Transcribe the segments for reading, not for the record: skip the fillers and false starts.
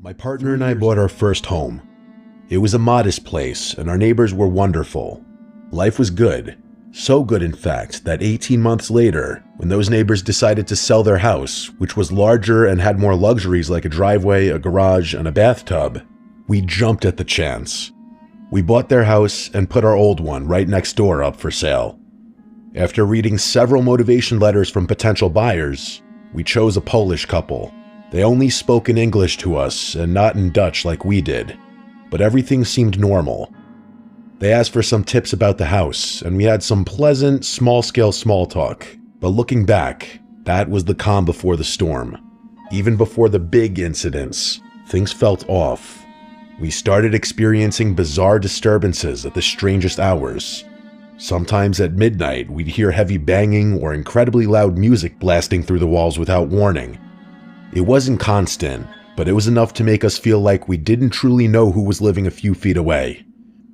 My partner and I bought our first home. It was a modest place, and our neighbors were wonderful. Life was good. So good, in fact, that 18 months later, when those neighbors decided to sell their house, which was larger and had more luxuries like a driveway, a garage, and a bathtub, we jumped at the chance. We bought their house and put our old one right next door up for sale. After reading several motivation letters from potential buyers, we chose a Polish couple. They only spoke in English to us and not in Dutch like we did, but everything seemed normal. They asked for some tips about the house, and we had some pleasant, small-scale small talk. But looking back, that was the calm before the storm. Even before the big incidents, things felt off. We started experiencing bizarre disturbances at the strangest hours. Sometimes at midnight, we'd hear heavy banging or incredibly loud music blasting through the walls without warning. It wasn't constant, but it was enough to make us feel like we didn't truly know who was living a few feet away.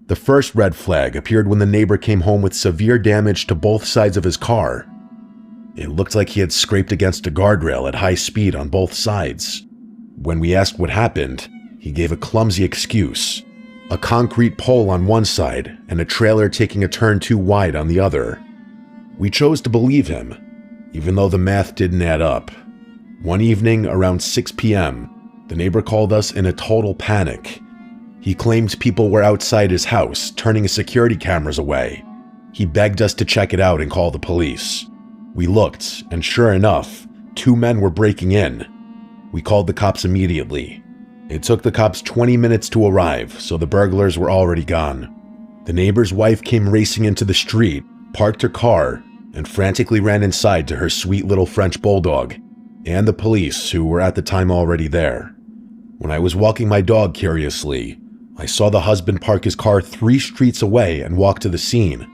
The first red flag appeared when the neighbor came home with severe damage to both sides of his car. It looked like he had scraped against a guardrail at high speed on both sides. When we asked what happened, he gave a clumsy excuse: a concrete pole on one side and a trailer taking a turn too wide on the other. We chose to believe him, even though the math didn't add up. One evening around 6 p.m., the neighbor called us in a total panic. He claimed people were outside his house, turning his security cameras away. He begged us to check it out and call the police. We looked, and sure enough, 2 men were breaking in. We called the cops immediately. It took the cops 20 minutes to arrive, so the burglars were already gone. The neighbor's wife came racing into the street, parked her car, and frantically ran inside to her sweet little French bulldog, and the police, who were at the time already there. When I was walking my dog curiously, I saw the husband park his car 3 streets away and walk to the scene,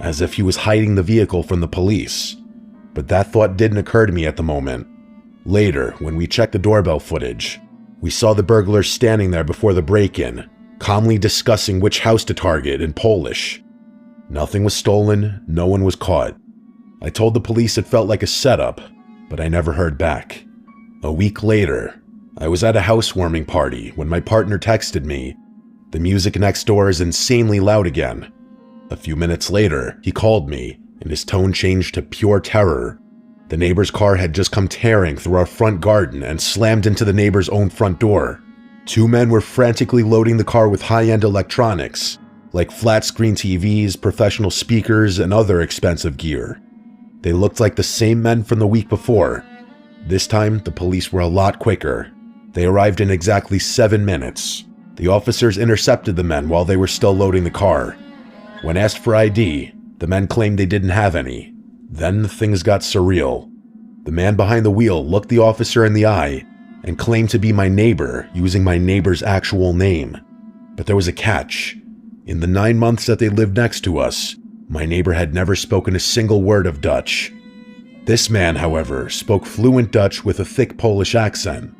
as if he was hiding the vehicle from the police. But that thought didn't occur to me at the moment. Later, when we checked the doorbell footage, we saw the burglars standing there before the break-in, calmly discussing which house to target in Polish. Nothing was stolen, no one was caught. I told the police it felt like a setup, but I never heard back. A week later, I was at a housewarming party when my partner texted me, "The music next door is insanely loud again." A few minutes later, he called me, and his tone changed to pure terror. The neighbor's car had just come tearing through our front garden and slammed into the neighbor's own front door. 2 men were frantically loading the car with high-end electronics, like flat-screen TVs, professional speakers, and other expensive gear. They looked like the same men from the week before. This time, the police were a lot quicker. They arrived in exactly 7 minutes. The officers intercepted the men while they were still loading the car. When asked for ID, the men claimed they didn't have any. Then things got surreal. The man behind the wheel looked the officer in the eye and claimed to be my neighbor using my neighbor's actual name. But there was a catch. In the 9 months that they lived next to us, my neighbor had never spoken a single word of Dutch. This man, however, spoke fluent Dutch with a thick Polish accent.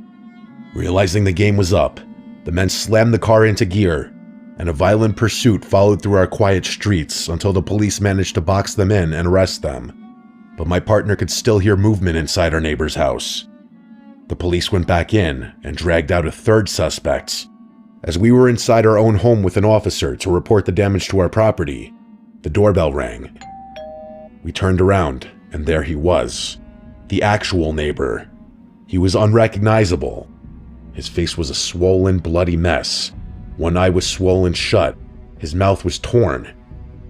Realizing the game was up, the men slammed the car into gear, and a violent pursuit followed through our quiet streets until the police managed to box them in and arrest them. But my partner could still hear movement inside our neighbor's house. The police went back in and dragged out a 3rd suspect. As we were inside our own home with an officer to report the damage to our property, the doorbell rang. We turned around, and there he was, the actual neighbor. He was unrecognizable. His face was a swollen, bloody mess. One eye was swollen shut, his mouth was torn,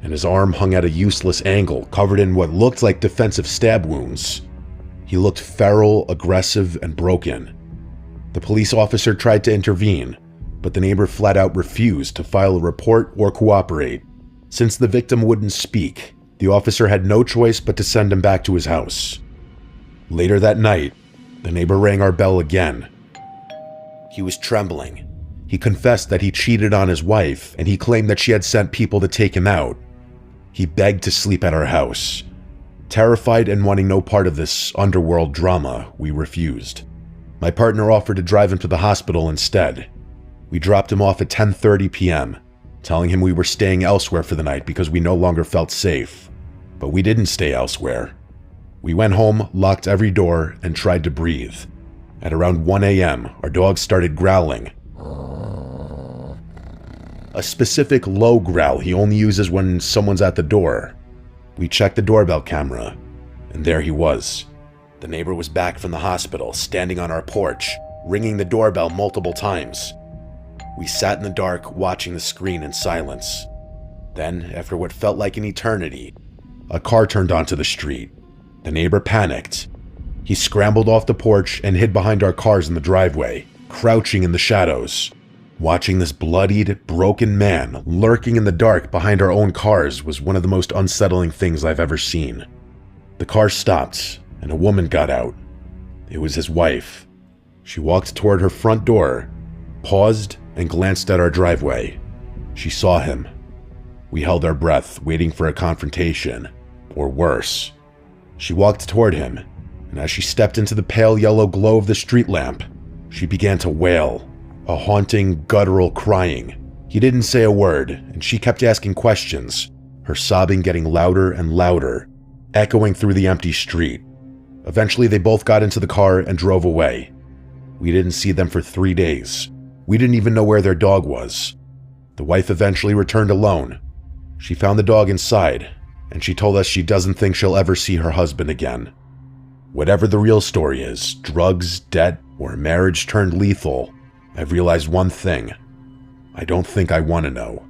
and his arm hung at a useless angle, covered in what looked like defensive stab wounds. He looked feral, aggressive, and broken. The police officer tried to intervene, but the neighbor flat out refused to file a report or cooperate. Since the victim wouldn't speak, the officer had no choice but to send him back to his house. Later that night, the neighbor rang our bell again. He was trembling. He confessed that he cheated on his wife, and he claimed that she had sent people to take him out. He begged to sleep at our house. Terrified and wanting no part of this underworld drama, we refused. My partner offered to drive him to the hospital instead. We dropped him off at 10:30 p.m., telling him we were staying elsewhere for the night because we no longer felt safe. But we didn't stay elsewhere. We went home, locked every door, and tried to breathe. At around 1 a.m., our dog started growling. A specific low growl he only uses when someone's at the door. We checked the doorbell camera, and there he was. The neighbor was back from the hospital, standing on our porch, ringing the doorbell multiple times. We sat in the dark, watching the screen in silence. Then, after what felt like an eternity, a car turned onto the street. The neighbor panicked. He scrambled off the porch and hid behind our cars in the driveway, crouching in the shadows. Watching this bloodied, broken man lurking in the dark behind our own cars was one of the most unsettling things I've ever seen. The car stopped, and a woman got out. It was his wife. She walked toward her front door, paused, and glanced at our driveway. She saw him. We held our breath, waiting for a confrontation, or worse. She walked toward him, and as she stepped into the pale yellow glow of the street lamp, she began to wail, a haunting, guttural crying. He didn't say a word, and she kept asking questions, her sobbing getting louder and louder, echoing through the empty street. Eventually, they both got into the car and drove away. We didn't see them for 3 days. We didn't even know where their dog was. The wife eventually returned alone. She found the dog inside, and she told us she doesn't think she'll ever see her husband again. Whatever the real story is, drugs, debt, or a marriage turned lethal, I've realized one thing. I don't think I want to know.